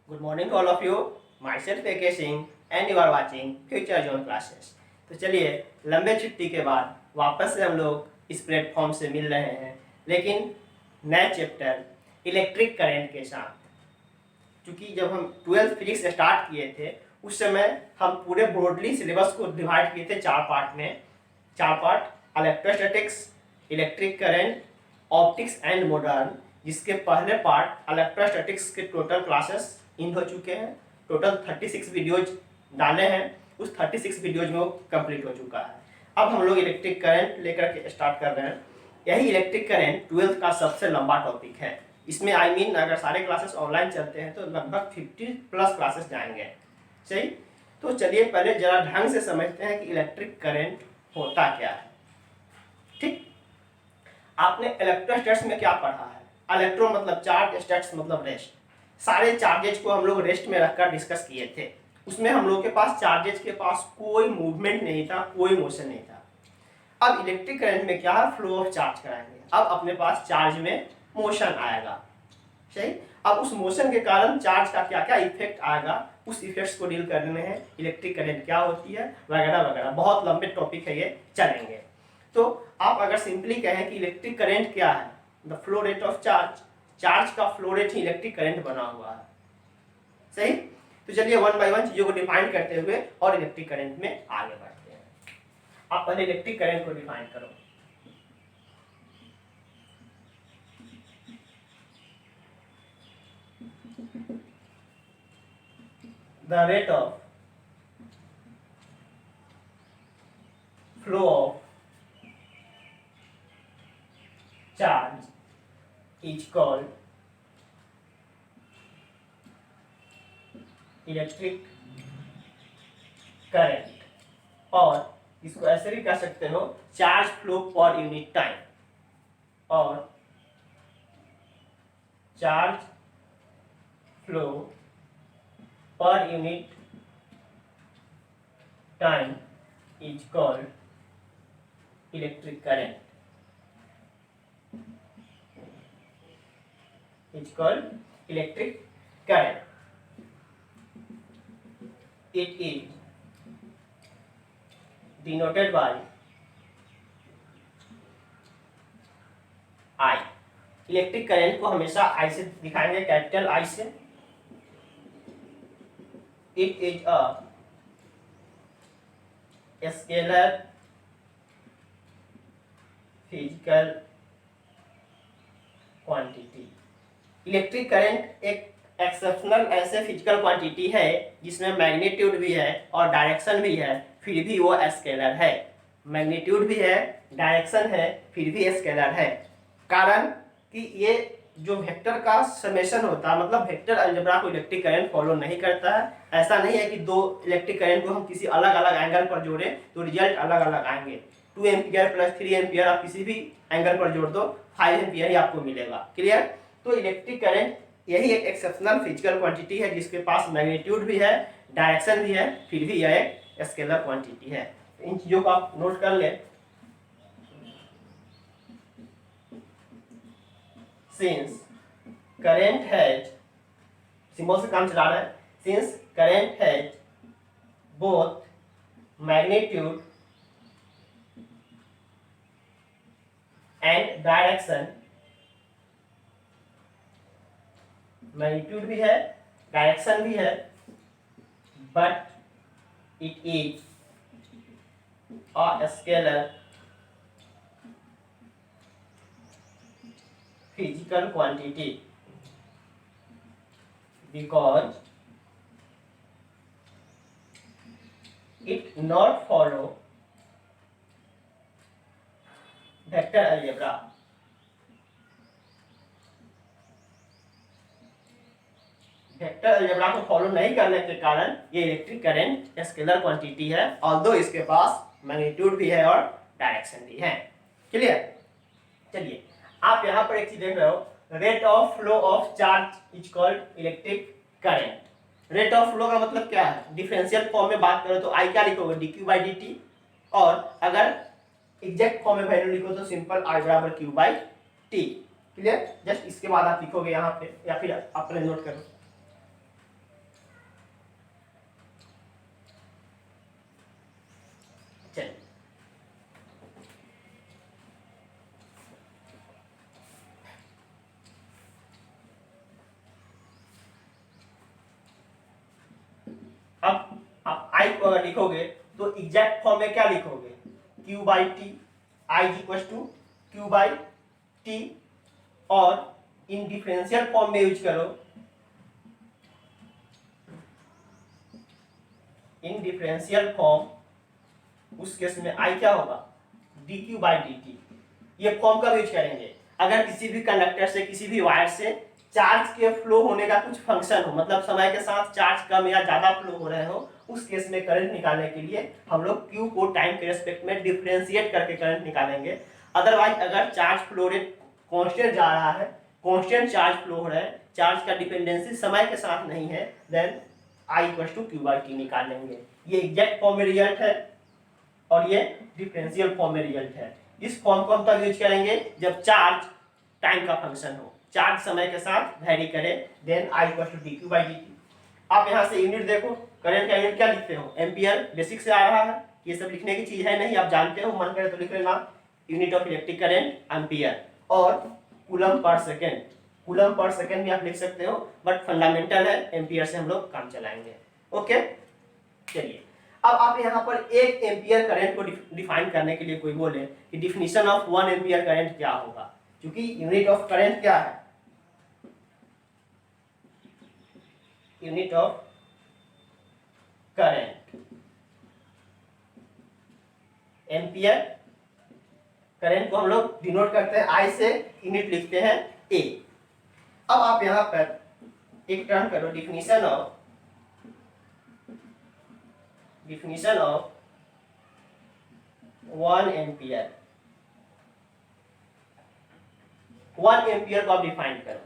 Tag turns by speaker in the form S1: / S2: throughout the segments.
S1: Good morning to all of you. Myself AK Singh and you are watching Future Zone Classes. तो चलिए लंबे छुट्टी के बाद वापस से हम लोग इस प्लेटफॉर्म से मिल रहे हैं, लेकिन नए चैप्टर इलेक्ट्रिक करंट के साथ। क्योंकि जब हम 12th फिजिक्स स्टार्ट किए थे उस समय हम पूरे ब्रॉडली सिलेबस को डिवाइड किए थे चार पार्ट में। चार part: electrostatics, electric current, optics and modern, जिसके पहले पार्ट इलेक्ट्रोस्टैटिक्स के टोटल क्लासेस इन हो चुके हैं। टोटल 36 वीडियोज डाले हैं, उस 36 वीडियोज में वो कंप्लीट हो चुका है। अब हम लोग इलेक्ट्रिक करंट लेकर के स्टार्ट कर रहे हैं। यही इलेक्ट्रिक करंट 12th का सबसे लंबा टॉपिक है। इसमें अगर सारे क्लासेस ऑनलाइन चलते हैं तो लगभग 50+ क्लासेस जाएंगे। सही, तो चलिए पहले जरा ढंग से समझते हैं कि इलेक्ट्रिक करंट होता क्या है। ठीक, आपने इलेक्ट्रोस्टैटिक्स में क्या पढ़ा है? इलेक्ट्रो मतलब चार्ज, स्टैट्स मतलब रेस्ट। सारे चार्जेज को हम लोग रेस्ट में रखकर डिस्कस किए थे। उसमें हम लोग के पास चार्जेज के पास कोई मूवमेंट नहीं था, कोई मोशन नहीं था। अब इलेक्ट्रिक करंट में क्या है? फ्लो ऑफ चार्ज कराएंगे। अब अपने पास चार्ज में मोशन आएगा। सही, अब उस मोशन के कारण चार्ज का क्या क्या इफेक्ट आएगा, उस इफेक्ट्स को डील करने में है इलेक्ट्रिक करंट क्या होती है, वगैरह वगैरह। बहुत लंबे टॉपिक है ये, चलेंगे। तो आप अगर सिंपली कहें कि इलेक्ट्रिक करंट क्या है, the flow rate of charge, charge का फ्लो रेट ही इलेक्ट्रिक करंट बना हुआ है। सही, तो चलिए वन बाय वन चीजों को डिफाइन करते हुए और इलेक्ट्रिक करंट में आगे बढ़ते हैं। आप पहले इलेक्ट्रिक करंट को डिफाइन करो। The rate of flow of charge is called electric current, और इसको ऐसे भी कह सकते हो चार्ज फ्लो पर यूनिट टाइम, और चार्ज फ्लो पर unit time is called electric current, is called electric current. It is denoted by I। Electric current को हमेशा I से दिखाएंगे, कैपिटल I से। It is a scalar physical quantity। Electric current एक exceptional ऐसे physical quantity है जिसमें magnitude भी है और डायरेक्शन भी है, फिर भी वो स्केलर है। मैग्नीट्यूड भी है, डायरेक्शन है, फिर भी स्केलर है। कारण कि ये जो वेक्टर का समेशन होता है, मतलब वेक्टर अलजेब्रा को इलेक्ट्रिक करंट फॉलो नहीं करता है। ऐसा नहीं है कि दो इलेक्ट्रिक करंट को हम किसी अलग अलग एंगल पर जोड़ें तो रिजल्ट अलग अलग आएंगे। 2 एम्पियर प्लस 3 एम्पियर आप किसी भी एंगल पर जोड़ दो, 5 एम्पियर ही आपको मिलेगा। क्लियर? तो इलेक्ट्रिक करंट यही एक एक्सेप्शनल फिजिकल क्वांटिटी है जिसके पास मैग्नीट्यूड भी है, डायरेक्शन भी है, फिर भी यह एक स्केलर क्वांटिटी है। इन चीजों को आप नोट कर ले। सिंस करंट हैज, सिंबल से काम चला रहा है, since current has both magnitude and direction, magnitude भी है, डायरेक्शन भी है, but it is a scalar physical quantity because it not follow vector algebra. Vector algebra को फॉलो नहीं करने के कारण ये इलेक्ट्रिक करंट स्केलर क्वांटिटी है, ऑल्दो इसके पास मैग्नीट्यूड भी है और डायरेक्शन भी है। क्लियर? चलिए आप यहाँ पर एक चीज देख रहे हो, rate of flow of charge is called electric current. Rate of flow का मतलब क्या है? डिफरेंशियल फॉर्म में बात करो तो आई क्या लिखोगे? dq/dt, और अगर एग्जैक्ट फॉर्म में वैल्यू लिखो तो सिंपल I बराबर q/t। क्लियर? जस्ट इसके बाद आप लिखोगे यहाँ पे, या फिर अपने नोट करो को अगर लिखोगे तो एग्जैक्ट फॉर्म में क्या लिखोगे, Q/T, I equal to Q/T, और इन डिफरेंशियल फॉर्म में यूज करो, इन डिफरेंशियल फॉर्म, उस केस में I क्या होगा, dQ/dt। ये फॉर्म कब यूज करेंगे, अगर किसी भी कंडक्टर से, किसी भी वायर से चार्ज के फ्लो होने का कुछ फंक्शन हो, मतलब समय के साथ चार्ज कम या ज्यादा फ्लो हो रहे हो, उस केस में करंट निकालने के लिए हम लोग Q को टाइम के रेस्पेक्ट में डिफरेंशिएट करके करंट निकालेंगे। अदरवाइज अगर चार्ज फ्लो रेट कांस्टेंट जा रहा है, कांस्टेंट चार्ज फ्लो हो रहा है, चार्ज का डिपेंडेंसी समय के साथ नहीं है, then I equal to Q/T निकालेंगे। ये एग्जैक्ट फॉर्म में रिजल्ट है और ये डिफरेंशियल फॉर्म में रिजल्ट है। इस फॉर्म को हम तब यूज करेंगे जब चार्ज टाइम का फंक्शन हो, चार्ज समय के साथ वैरी करे, then I equal to dQ/dt। आप यहाँ से यूनिट देखो, करंट का यूनिट क्या लिखते हो, एम्पियर, बेसिक से आ रहा है, ये सब लिखने की चीज है नहीं, आप जानते हो, मन करे तो लिख लेना, unit of electric current ampere, और coulomb per second, coulomb per second भी आप लिख सकते हो, बट फंडामेंटल है, एम्पियर से हम लोग काम चलाएंगे। ओके, चलिए अब आप यहाँ पर 1 एम्पियर करंट को डिफाइन करने के लिए कोई बोले कि डिफिनीशन ऑफ 1 एम्पियर करंट क्या होगा, क्योंकि यूनिट ऑफ करंट क्या है, unit of current ampere, current को हम लोग डिनोट करते हैं I से, यूनिट लिखते हैं A। अब आप यहां पर एक टर्म करो, डिफिनीशन ऑफ 1 एम्पियर। 1 एम्पियर को आप डिफाइन करो।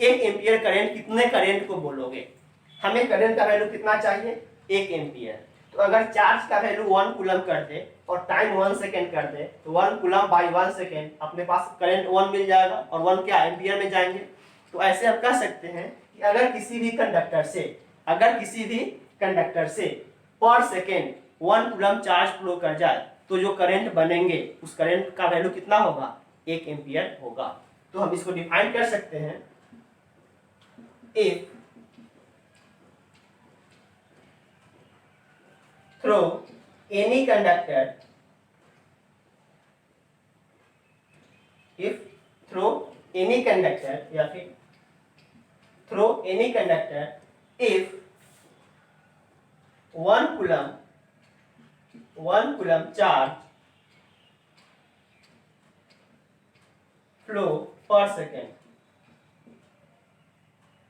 S1: 1 एम्पियर करंट, कितने करंट को बोलोगे, हमें करंट का वैल्यू कितना चाहिए, 1 एम्पियर। तो अगर चार्ज का वैल्यू 1 कूलम कर दे और टाइम 1 सेकेंड कर दे, तो 1 कूलम बाई 1 सेकेंड, अपने पास करंट 1 मिल जाएगा, और 1 क्या एम्पियर में जाएंगे। तो ऐसे हम कह सकते हैं कि अगर किसी भी कंडक्टर से पर सेकेंड 1 कूलम चार्ज फ्लो कर जाए, तो जो करंट बनेंगे उस करंट का वैल्यू कितना होगा, 1 एम्पियर होगा। तो हम इसको डिफाइन कर सकते हैं, if through any conductor, if through any conductor, या फिर through any conductor, if 1 coulomb charge flow per second,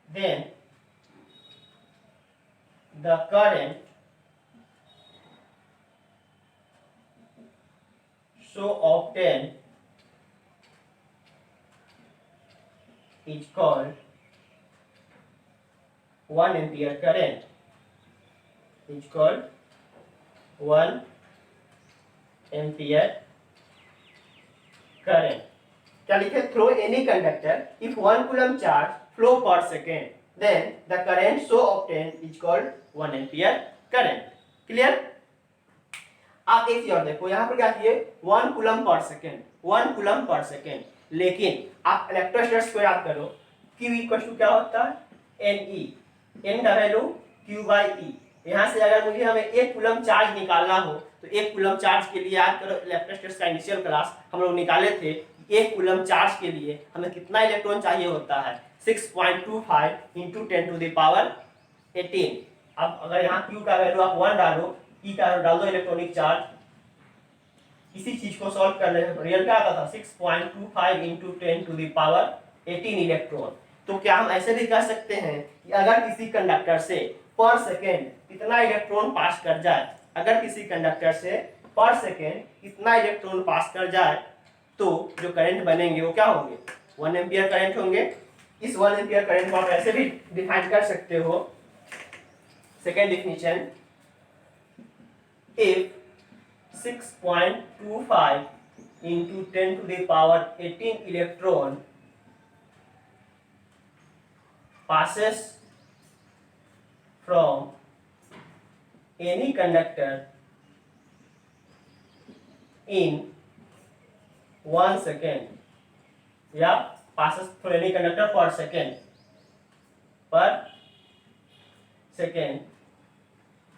S1: then the current so obtained is called 1 ampere current, is called 1 ampere current। क्या लिखे, through any conductor, if 1 coulomb charge flow per second, then the current so obtained is called 1 ampere current. Clear. आप एक चीज और देखो, यहाँ पर क्या किए, 1 coulomb per second, 1 coulomb per second, लेकिन आप इलेक्ट्रोस्टैटिक्स को याद करो, Q इक्वल टू क्या होता है, NE, N का वैल्यू Q/E। यहाँ से अगर मुझे हमें 1 कूलम चार्ज निकालना हो, तो 1 कूलम चार्ज के लिए याद करो, इलेक्ट्रोस्टैटिक्स का इनिशियल क्लास हम लोग निकाले थे, 1 कूलम चार्ज के लिए हमें कितना इलेक्ट्रॉन चाहिए होता है, 6.25 × 10⁻18। अब अगर यहाँ Q का वैल्यू आप 1 डालो, E का डाल दो इलेक्ट्रॉनिक चार्ज, इसी चीज को सॉल्व करने में रियल क्या आता था, 6.25 × 10⁻18 इलेक्ट्रॉन। तो क्या हम ऐसे भी कह सकते हैं कि अगर किसी कंडक्टर से पर सेकेंड इतना इलेक्ट्रॉन पास कर जाए, अगर किसी कंडक्टर से पर सेकेंड इतना इलेक्ट्रॉन पास कर जाए, तो जो करंट बनेंगे वो क्या होंगे, 1 एम्पियर करंट होंगे। इस 1 एम्पियर करंट को आप ऐसे भी डिफाइन कर सकते हो, second definition, if 6.25 × 10⁻18 electron passes from any conductor in 1 second, या passes through any conductor per second,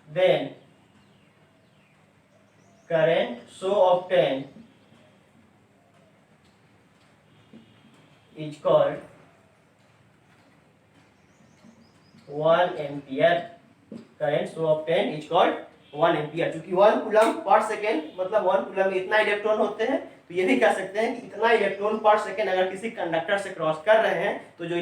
S1: then current so obtained is called 1 ampere. Current so obtain is called 1 ampere. चूंकि 1 coulomb per second मतलब 1 coulomb में इतना electron होते हैं, तो ये भी कह सकते हैं कि इतना इलेक्ट्रॉन पर सेकेंड अगर किसी कंडक्टर से क्रॉस कर रहे हैं तो जो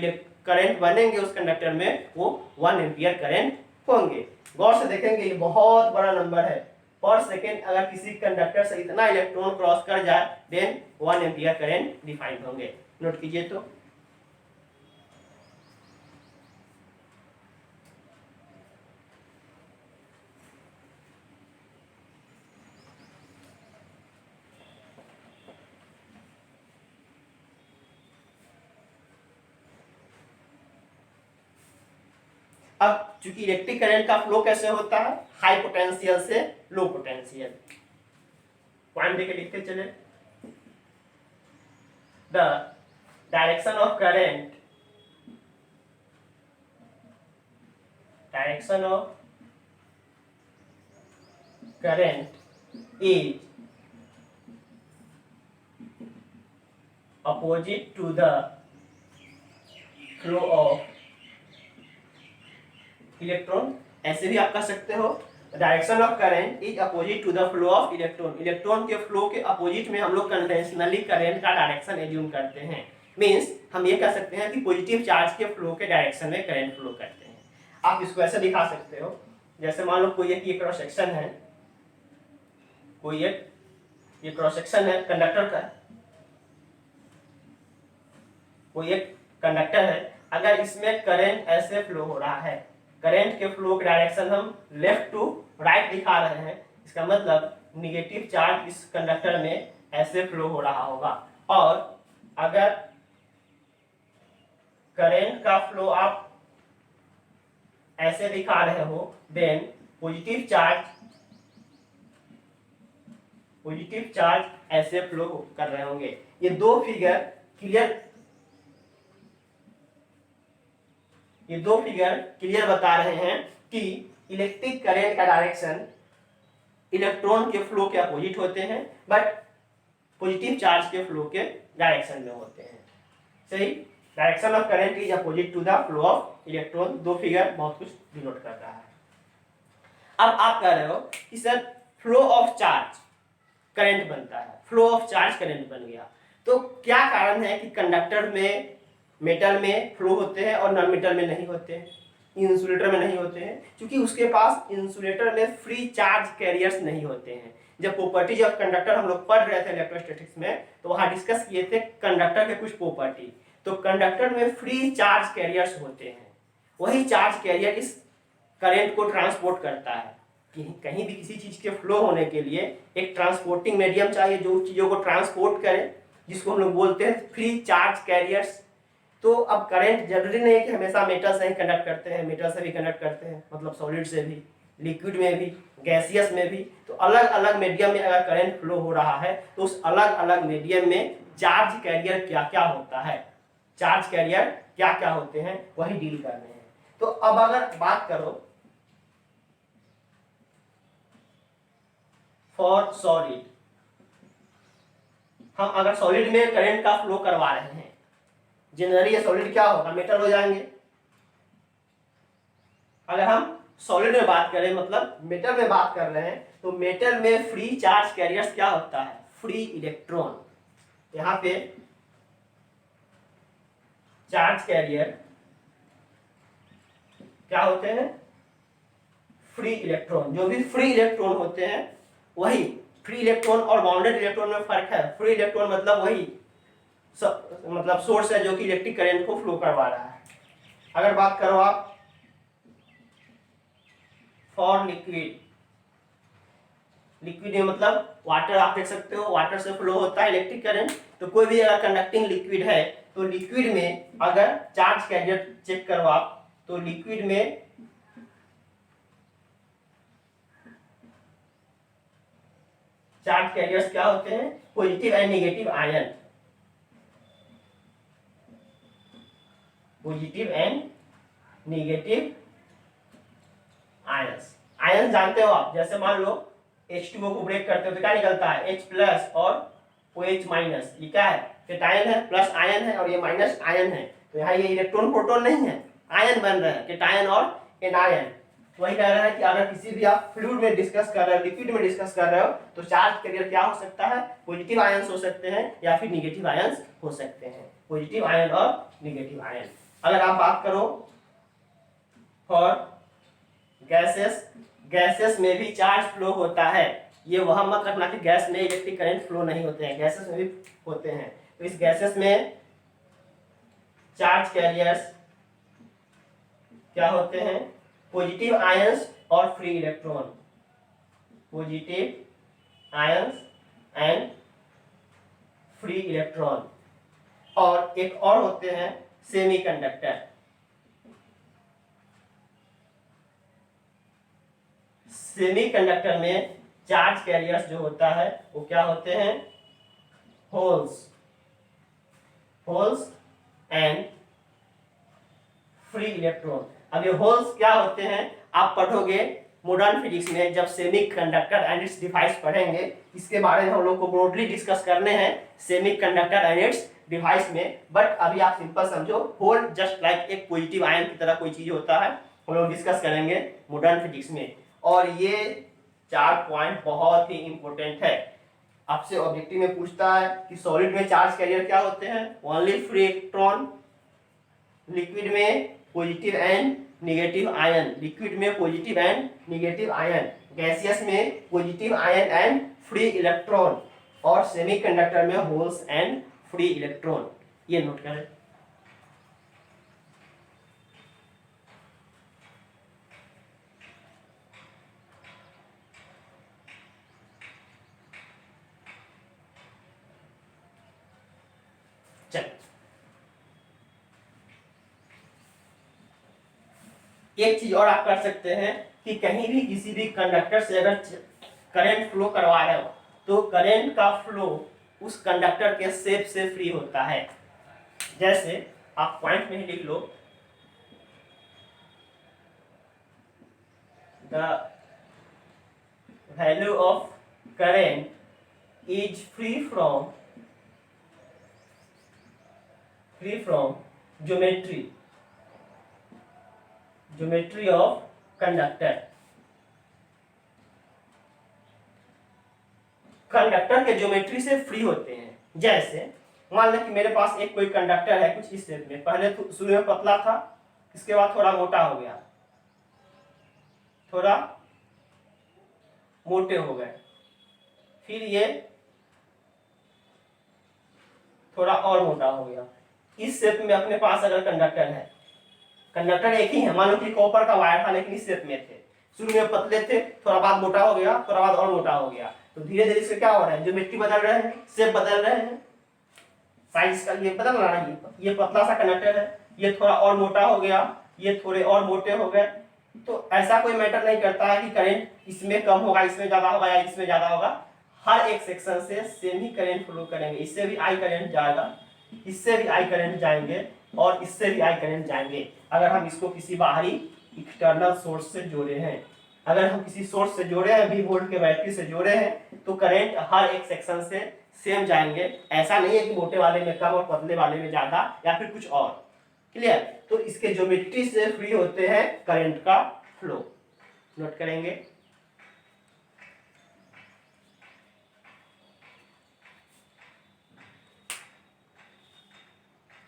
S1: करंट बनेंगे उस कंडक्टर में वो 1 एम्पियर करंट होंगे। गौर से देखेंगे ये बहुत बड़ा नंबर है। पर सेकेंड अगर किसी कंडक्टर से इतना इलेक्ट्रॉन क्रॉस कर जाए देन 1 एम्पियर करंट डिफाइन होंगे। नोट कीजिए। तो अब चूंकि इलेक्ट्रिक करंट का फ्लो कैसे होता है, हाई पोटेंशियल से लो पोटेंशियल। पॉइंट देके लिखते चले। The direction of current is opposite to the flow of electron. ऐसे भी आप कह सकते हो direction of current is opposite to the flow of electron. Electron के फ्लो के अपोजिट में हम लोग कन्वेंशनली करंट का डायरेक्शन एज्यूम करते हैं। मींस हम ये कह सकते हैं कि पॉजिटिव चार्ज के फ्लो के डायरेक्शन में करंट फ्लो करते हैं। आप इसको ऐसे दिखा सकते हो, जैसे मान लो कोई एक ये क्रॉस सेक्शन है, कोई एक ये क्रॉस सेक्शन है कंडक्टर का, कोई एक कंडक्टर है। अगर इसमें करंट ऐसे फ्लो हो रहा है, करंट के फ्लो के डायरेक्शन हम लेफ्ट टू राइट दिखा रहे हैं, इसका मतलब निगेटिव चार्ज इस कंडक्टर में ऐसे फ्लो हो रहा होगा। और अगर करंट का फ्लो आप ऐसे दिखा रहे हो देन पॉजिटिव चार्ज ऐसे फ्लो कर रहे होंगे। ये दो फिगर क्लियर बता रहे हैं कि इलेक्ट्रिक करंट का डायरेक्शन इलेक्ट्रॉन के फ्लो के अपोजिट होते हैं, बट पॉजिटिव चार्ज के फ्लो के डायरेक्शन में होते हैं। सही। Direction of current is opposite to the flow of electron. दो फिगर बहुत कुछ डिनोट कर रहा है। अब आप कह रहे हो कि sir flow of charge current बनता है, फ्लो ऑफ चार्ज करंट बन गया, तो क्या कारण है कि कंडक्टर में मेटल में फ्लो होते हैं और नॉन मेटल में नहीं होते हैं, इंसुलेटर में नहीं होते हैं? क्योंकि उसके पास इंसुलेटर में फ्री चार्ज कैरियर्स नहीं होते हैं। जब प्रॉपर्टीज ऑफ कंडक्टर हम लोग पढ़ रहे थे इलेक्ट्रोस्टैटिक्स में, तो वहां डिस्कस किए थे कंडक्टर के कुछ प्रॉपर्टी। तो कंडक्टर में फ्री चार्ज कैरियर्स होते हैं, वही चार्ज कैरियर इस करंट को ट्रांसपोर्ट करता है। कि कहीं भी किसी चीज के फ्लो होने के लिए एक ट्रांसपोर्टिंग मीडियम चाहिए जो चीजों को ट्रांसपोर्ट करे, जिसको हम लोग बोलते हैं फ्री चार्ज कैरियर्स। तो अब करंट जरूरी नहीं है कि हमेशा मेटल से ही कंडक्ट करते हैं, मेटल से भी कंडक्ट करते हैं, मतलब सॉलिड से भी, लिक्विड में भी, गैसियस में भी। तो अलग अलग मीडियम में अगर करंट फ्लो हो रहा है तो उस अलग अलग मीडियम में चार्ज कैरियर क्या क्या होता है, चार्ज कैरियर क्या क्या होते हैं, वही डील करने हैं। तो अब अगर बात करो फॉर सॉलिड, हम अगर सॉलिड में करंट का फ्लो करवा रहे हैं, जनरली ये सॉलिड क्या होगा, मेटल हो जाएंगे। अगर हम सॉलिड में बात करें मतलब मेटल में बात कर रहे हैं, तो मेटल में फ्री चार्ज कैरियर्स क्या होता है, फ्री इलेक्ट्रॉन। यहां पे चार्ज कैरियर क्या होते हैं, फ्री इलेक्ट्रॉन। जो भी फ्री इलेक्ट्रॉन होते हैं वही, फ्री इलेक्ट्रॉन और बाउंडेड इलेक्ट्रॉन में फर्क है। फ्री इलेक्ट्रॉन मतलब वही मतलब सोर्स है जो कि इलेक्ट्रिक करंट को फ्लो करवा रहा है। अगर बात करो आप फॉर लिक्विड, लिक्विड में मतलब वाटर, आप देख सकते हो वाटर से फ्लो होता है इलेक्ट्रिक करंट। तो कोई भी अगर कंडक्टिंग लिक्विड है तो लिक्विड में अगर चार्ज कैरियर चेक करो आप, तो लिक्विड में चार्ज कैरियर्स क्या होते हैं, positive and negative ion, positive and negative ions. Ions जानते हो आप, जैसे मान लो H2O को ब्रेक करते हो तो क्या निकलता है, H प्लस और OH माइनस। ये क्या है, केटायन है, प्लस आयन है और ये माइनस आयन है। तो यहाँ ये इलेक्ट्रॉन प्रोटॉन नहीं है, आयन बन रहे हैं, केटायन और एनायन। वही कह रहा है कि अगर किसी भी आप फ्लूइड में डिस्कस कर रहे हो, लिक्विड में डिस्कस कर रहे हो, तो चार्ज कैरियर क्या हो सकता है, पॉजिटिव आयंस हो सकते हैं या फिर निगेटिव आयंस हो सकते हैं, पॉजिटिव आयन और निगेटिव आयन। अगर आप बात करो फॉर गैसेस, गैसेस में भी चार्ज फ्लो होता है। ये वहां मत रखना कि गैस में इलेक्ट्रिक करंट फ्लो नहीं होते हैं, गैसेस में भी होते हैं। तो इस गैसेस में चार्ज कैरियर्स क्या होते हैं, पॉजिटिव आयंस और free electron, positive ions and free electron. और एक और होते हैं सेमीकंडक्टर। सेमीकंडक्टर में चार्ज कैरियर्स जो होता है वो क्या होते हैं, holes, holes and free electron. अब ये होल्स क्या होते हैं, आप पढ़ोगे मॉडर्न फिजिक्स में जब सेमीकंडक्टर एंड इट्स डिवाइस पढ़ेंगे। इसके बारे में हम लोग को ब्रॉडली डिस्कस करने हैं सेमीकंडक्टर एंड इट्स डिवाइस में। बट अभी आप सिंपल समझो, होल जस्ट लाइक एक पॉजिटिव आयन की तरह कोई चीज होता है, हम लोग डिस्कस करेंगे मॉडर्न फिजिक्स में। और ये 4 पॉइंट बहुत ही इंपॉर्टेंट है। आपसे ऑब्जेक्टिव में पूछता है कि सॉलिड में चार्ज कैरियर क्या होते हैं, ओनली फ्री इलेक्ट्रॉन, लिक्विड में positive and negative ion, liquid में positive and negative ion, gaseous में positive ion and free electron, और सेमीकंडक्टर में होल्स एंड फ्री इलेक्ट्रॉन। ये नोट करें। चल, एक चीज और आप कर सकते हैं कि कहीं भी किसी भी कंडक्टर से अगर करंट फ्लो करवा रहे हो तो करंट का फ्लो उस कंडक्टर के शेप से फ्री होता है। जैसे आप पॉइंट में ही लिख लो, the value of current is free from geometry of conductor. Conductor के ज्योमेट्री से फ्री होते हैं। जैसे मान लो कि मेरे पास एक कोई कंडक्टर है कुछ इस शेप में, पहले तो शुरू में पतला था, इसके बाद थोड़ा मोटा हो गया, थोड़ा मोटे हो गए, फिर ये थोड़ा और मोटा हो गया। इस शेप में अपने पास अगर कंडक्टर है, कंडक्टर एक ही है, मान लो कि कॉपर का वायर था लेकिन इस शेप में थे, शुरू में पतले थे, थोड़ा बाद मोटा हो गया, थोड़ा बाद और मोटा हो गया, तो धीरे धीरे इससे क्या हो रहा है, ज्योमेट्री बदल रहे हैं, शेप बदल रहे हैं, साइज का ये बदल रहा है। ये पतला सा कंडक्टर है, ये थोड़ा और मोटा हो गया, ये थोड़े और मोटे हो गए। तो ऐसा कोई मैटर नहीं करता है कि करंट इसमें कम होगा, इसमें ज्यादा होगा या इसमें ज्यादा होगा, हर एक सेक्शन से सेम ही करंट फ्लो करेंगे। इससे भी आई करंट जाएगा, इससे भी आई करंट जाएंगे और इससे भी आई करंट जाएंगे। अगर हम इसको किसी बाहरी एक्सटर्नल सोर्स से जोड़े हैं, अगर हम किसी सोर्स से जोड़े हैं, V वोल्ट के बैटरी से जोड़े हैं, तो करंट हर एक सेक्शन से सेम जाएंगे। ऐसा नहीं है कि मोटे वाले में कम और पतले वाले में ज्यादा या फिर कुछ और। क्लियर? तो इसके ज्योमेट्री से फ्री होते हैं करंट का फ्लो। नोट करेंगे।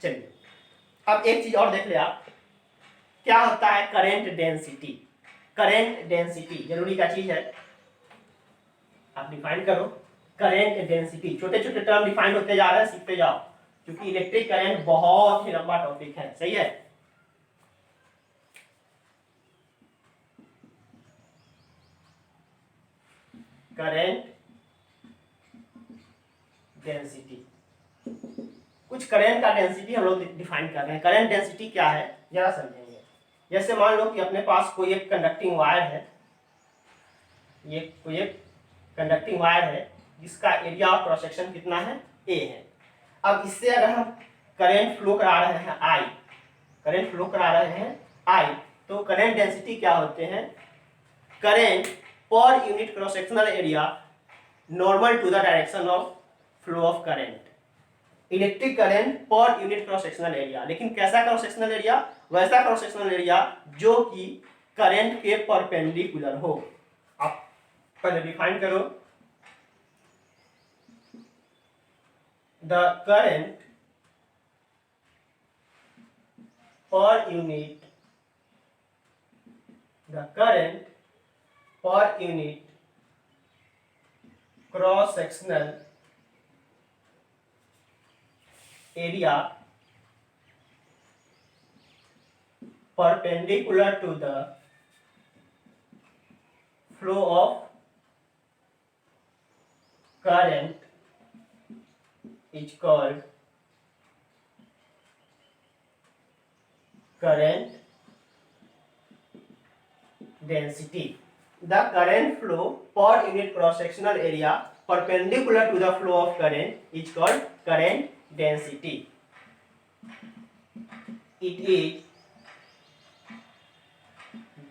S1: चलिए अब एक चीज और देख ले आप, क्या होता है करंट डेंसिटी। करंट डेंसिटी जरूरी का चीज है, आप डिफाइन करो। करंट डेंसिटी, छोटे छोटे टर्म डिफाइन होते जा रहे हैं, सीखते जाओ, क्योंकि इलेक्ट्रिक करंट बहुत ही लंबा टॉपिक है। सही है? करंट डेंसिटी, कुछ करंट का डेंसिटी हम लोग डिफाइन कर रहे हैं। करंट डेंसिटी क्या है जरा समझेंगे। जैसे मान लो कि अपने पास कोई एक कंडक्टिंग वायर है, ये कोई एक कंडक्टिंग वायर है जिसका एरिया ऑफ क्रॉस सेक्शन कितना है, A है। अब इससे अगर हम करंट फ्लो करा रहे हैं I, करंट फ्लो करा रहे हैं I, तो करंट डेंसिटी क्या होते हैं, करंट पर unit cross sectional area normal to the direction of flow of current. Electric current पर यूनिट क्रॉस सेक्शनल एरिया, लेकिन कैसा क्रॉस सेक्शनल एरिया? वैसा क्रॉस सेक्शनल एरिया जो कि करंट के परपेंडिकुलर हो। आप पहले डिफाइन करो, द करंट पर यूनिट, द करंट पर unit cross sectional area perpendicular to the flow of current is called current density. The current flow per unit cross sectional area perpendicular to the flow of current is called current density. It is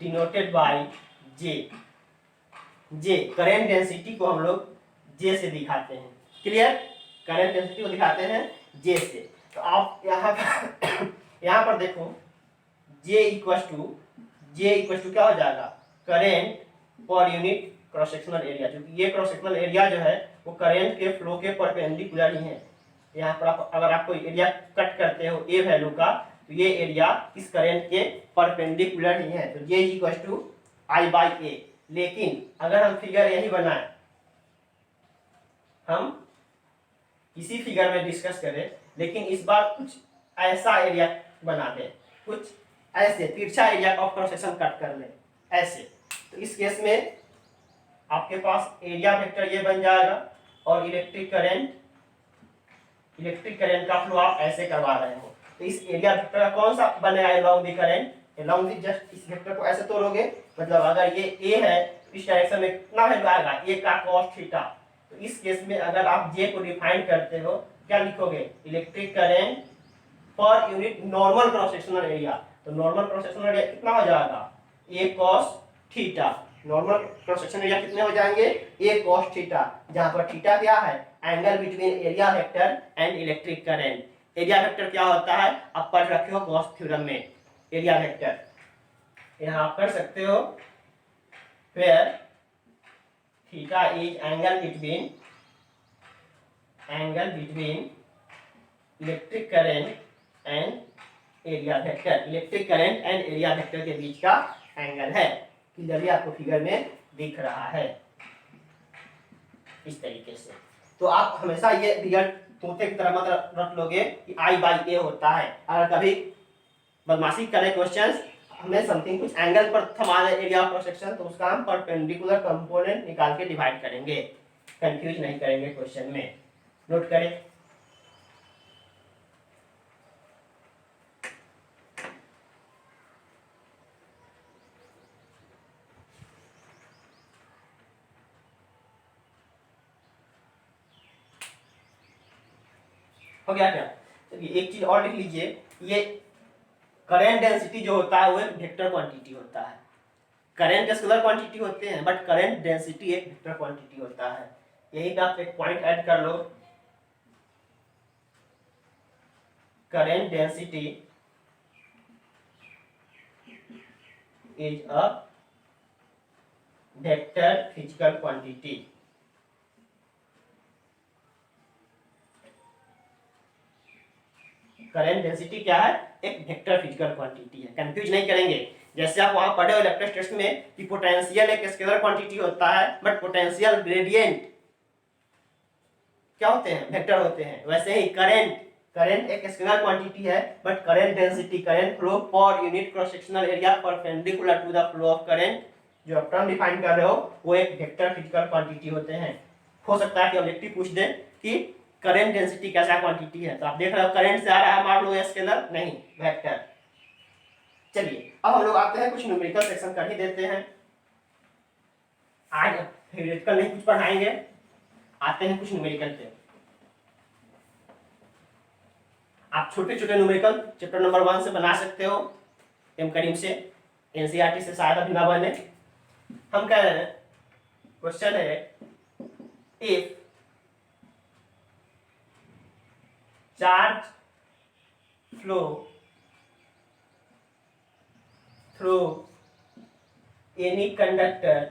S1: denoted by J. J current density को हम लोग J से दिखाते हैं। Clear? Current density को दिखाते हैं J से। तो आप यहाँ पर देखो J इक्वल टू क्या हो जाएगा? करंट पर यूनिट क्रॉस सेक्शनल एरिया, क्योंकि ये क्रॉस सेक्शनल एरिया जो है वो करंट के फ्लो के परपेंडिकुलर ही है। यहाँ पर आप अगर आप कोई एरिया कट करते हो ए वैल्यू का, तो ये एरिया इस करंट के परपेंडिकुलर ही है, तो J equal to I by A. लेकिन अगर हम फिगर यही बनाए, हम इसी फिगर में डिस्कस करें, लेकिन इस बार कुछ ऐसा एरिया बना दें, कुछ ऐसे तिरछा एरिया का क्रॉस सेक्शन कट कर लें ऐसे, तो इस केस में आपके पास एरिया वेक्टर ये बन जाएगा और इलेक्ट्रिक करंट का फ्लो आप ऐसे करवा रहे हो, तो इस एरिया वेक्टर का कौन सा बनेगा? Along the current, along the, just इस वेक्टर को ऐसे तोड़ोगे, मतलब अगर ये ए है इस डायरेक्शन में कितना वैल्यू आएगा? ए का cos थीटा। तो इस केस में अगर आप जे को डिफाइन करते हो, क्या लिखोगे? इलेक्ट्रिक करंट पर unit normal cross sectional area. तो नॉर्मल क्रॉस सेक्शनल एरिया कितना हो जाएगा? ए cos theta. Normal cross section area कितने हो जाएंगे? ए cos थीटा, जहां पर थीटा क्या है? Angle between area vector and electric current. Area vector क्या होता है? आप पढ़ रखे हो गॉस थ्योरम में, एरिया वेक्टर यहाँ आप कर सकते हो, where theta is angle between electric current and area vector. Electric current and area vector के बीच का एंगल है, क्लियरली आपको फिगर में दिख रहा है इस तरीके से। तो आप हमेशा ये फिगर तोते की तरह मत रख लोगे कि I बाई ए होता है। अगर कभी बदमाशी करें क्वेश्चंस, हमें समथिंग कुछ एंगल पर थमा दे एरिया ऑफ क्रॉस सेक्शन, तो उसका हम परपेंडिकुलर कंपोनेंट निकाल के डिवाइड करेंगे, कंफ्यूज नहीं करेंगे क्वेश्चन में। नोट करें। हो गया क्या? चलिए एक चीज और लिख लीजिए, ये करंट डेंसिटी जो होता है वो एक वेक्टर क्वांटिटी होता है। करंट स्केलर क्वांटिटी होते हैं, बट करंट डेंसिटी एक वेक्टर क्वांटिटी होता है। यही पे आप एक पॉइंट ऐड कर लो, current density is a vector physical quantity. Current density क्या है? एक वेक्टर फिजिकल क्वांटिटी है, कंफ्यूज नहीं करेंगे। जैसे आप वहां पढ़े हो इलेक्ट्रोस्टैटिक्स में कि पोटेंशियल एक स्केलर क्वांटिटी होता है, बट पोटेंशियल ग्रेडियंट क्या होते हैं? वेक्टर होते हैं। वैसे ही करंट एक स्केलर क्वांटिटी है, but current density, current flow पर unit cross sectional area perpendicular to the flow of current, जो आप टर्म डिफाइन कर रहे हो, वो एक वेक्टर फिजिकल क्वांटिटी होते हैं। हो सकता है कि ऑब्जेक्टिव पूछ दे कि करंट डेंसिटी कैसा क्वांटिटी है, तो आप देख रहे हो करंट से आ रहा है, मान लो स्केलर नहीं, वेक्टर। चलिए अब हम लोग आते हैं कुछ न्यूमेरिकल सेक्शन कर ही देते हैं। आज थ्योरेटिकल नहीं कुछ पढ़ाएंगे, आते हैं कुछ न्यूमेरिकल पे। आप छोटे छोटे न्यूमेरिकल चैप्टर नंबर 1 से बना सकते हो, एम करीम से, एनसीईआरटी से शायद अभी ना बने। हम कह रहे हैं क्वेश्चन है if charge flow through any conductor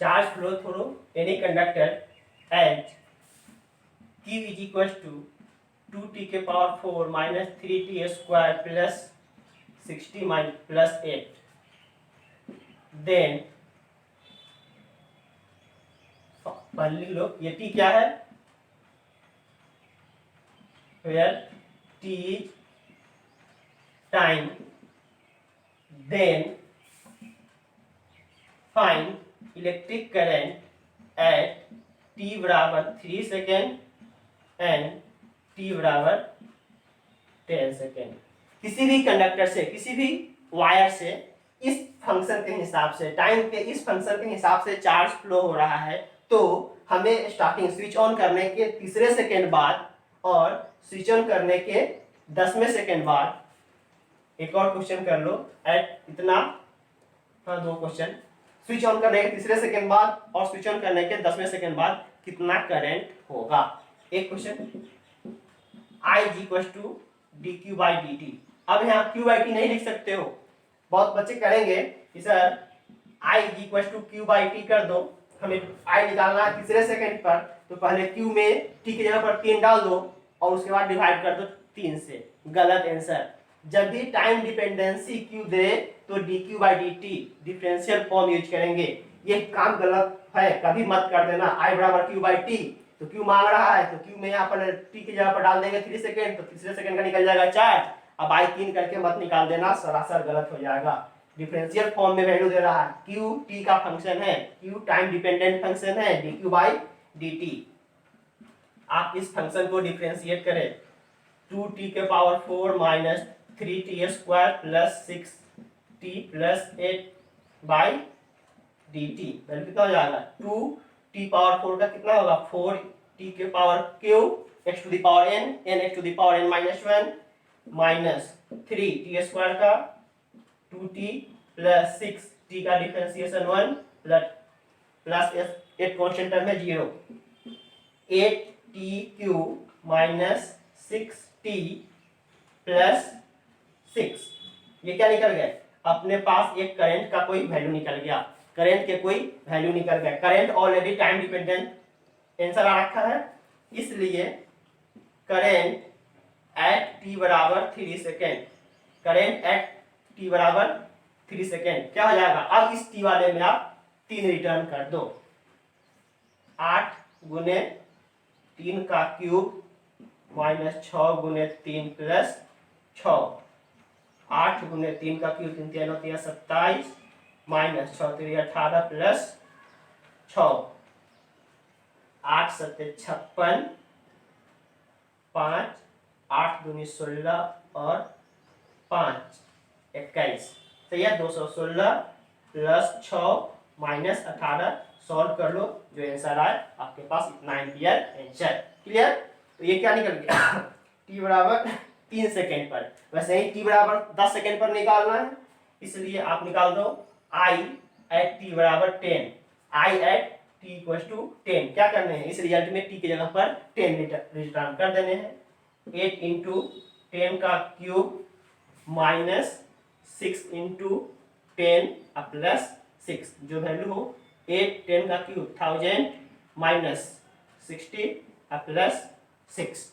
S1: charge flow through any conductor at q is equals to 2t के power 4 minus 3t square plus 60 minus plus 8 then पहले लिख लो ये t क्या है where t is time then find electric current eight t बराबर 3 second and t बराबर 10 second. किसी भी कंडक्टर से किसी भी वायर से इस फंक्शन के हिसाब से टाइम के इस फंक्शन के हिसाब से चार्ज फ्लो हो रहा है तो हमें स्टार्टिंग स्विच ऑन करने के तीसरे सेकेंड बाद और स्विच ऑन करने के 10वें सेकेंड बाद एक और क्वेश्चन कर लो एट इतना हाँ 2 क्वेश्चन स्विच ऑन करने के तीसरे सेकंड बाद और स्विच ऑन करने के 10वें सेकंड बाद कितना करंट होगा। एक question I equal to d q by d t. अब यहाँ क्यू बाई टी नहीं लिख सकते हो, बहुत बच्चे करेंगे कि sir I equal to q by t कर दो, हमें I निकालना है तीसरे सेकंड पर, तो पहले Q में T की जगह पर 3 डाल दो और उसके बाद डिवाइड कर दो 3 से। गलत आंसर। जब भी टाइम डिपेंडेंसी Q दे तो D q by d T differential form use करेंगे। ये काम गलत है, कभी मत कर देना। I बराबर क्यू बाई टी, तो Q मांग रहा है तो Q में यहाँ पर T की जगह पर डाल देंगे 3 सेकेंड, तो तीसरे सेकेंड का निकल जाएगा 4। अब I 3 करके मत निकाल देना, सरासर गलत हो जाएगा। डिफरेंशियल फॉर्म में वैल्यू दे रहा है, Q T का फंक्शन है, Q टाइम डिपेंडेंट फंक्शन है, D q by d T. आप इस फंक्शन को डिफरेंशिएट करें 2t के power 4 minus 3t square plus 6t plus 8 by d T. Value कितना हो जाएगा 2t पावर 4 का कितना होगा 4t के power cube x to the power n, n x to the power n minus 1 minus 3t square का 2t plus 6t का differentiation 1 plus 8 constant term है 0, 8t cube minus 6t plus 6। ये क्या निकल गया, अपने पास एक करंट का कोई वैल्यू निकल गया, करंट के कोई वैल्यू निकल गया। Current already time dependent answer आ रखा है, इसलिए करंट एट t बराबर 3 सेकेंड, करंट एट t बराबर 3 सेकेंड क्या हो जाएगा। अब इस t वाले में आप 3 रिटर्न कर दो, 8 गुने 3 का क्यूब माइनस 6 गुने 3 प्लस 6, 8 गुने 3 का क्यूब 3 3 होती है 27 माइनस 6 3 18 प्लस 6, 8 7 56, 5 8 दूनी 16 और 5 21, तो यह 216 प्लस 6 माइनस 18 सॉल्व कर लो, जो आंसर आए आपके पास इतना एम्पियर आंसर। क्लियर। तो ये क्या निकल गया t बराबर 3 सेकेंड पर, वैसे ही t बराबर 10 सेकेंड पर निकालना है, इसलिए आप निकाल दो I एट t बराबर 10, I at t equal to 10। क्या करने हैं, इस रिजल्ट में t की जगह पर 10 रिटर्न कर देने हैं। 8 इंटू 10 का क्यूब माइनस 6 इंटू 10 प्लस 6, जो वैल्यू हो 8 10 का क्यूब 1000 माइनस 60 प्लस 6।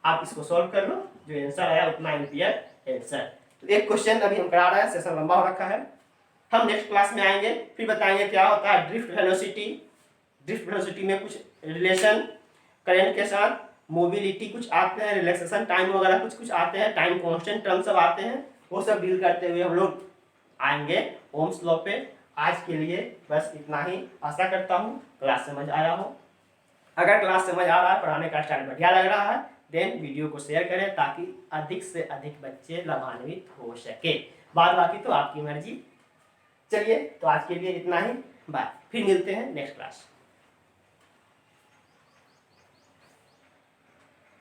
S1: आप इसको सॉल्व कर लो, जो आंसर आया उतना एम्पियर आंसर। तो एक क्वेश्चन अभी हम करा रहे हैं, सेशन लंबा हो रखा है, हम नेक्स्ट क्लास में आएंगे, फिर बताएंगे क्या होता है ड्रिफ्ट वेलोसिटी। ड्रिफ्ट वेलोसिटी में कुछ रिलेशन करंट के साथ, मोबिलिटी कुछ आते हैं, रिलैक्सेशन टाइम वगैरह कुछ कुछ आते हैं, टाइम कांस्टेंट टर्म सब आते हैं, वो सब डील करते हुए हम लोग आएंगे ओम्स लॉ पे। आज के लिए बस इतना ही, आशा करता हूँ क्लास समझ आया हो। अगर क्लास समझ आ रहा है, पढ़ाने का स्टाइल बढ़िया लग रहा है, देन वीडियो को शेयर करें ताकि अधिक से अधिक बच्चे लाभान्वित हो सके। बाद बाकी तो आपकी मर्जी। चलिए, तो आज के लिए इतना ही, बाय, फिर मिलते हैं नेक्स्ट क्लास।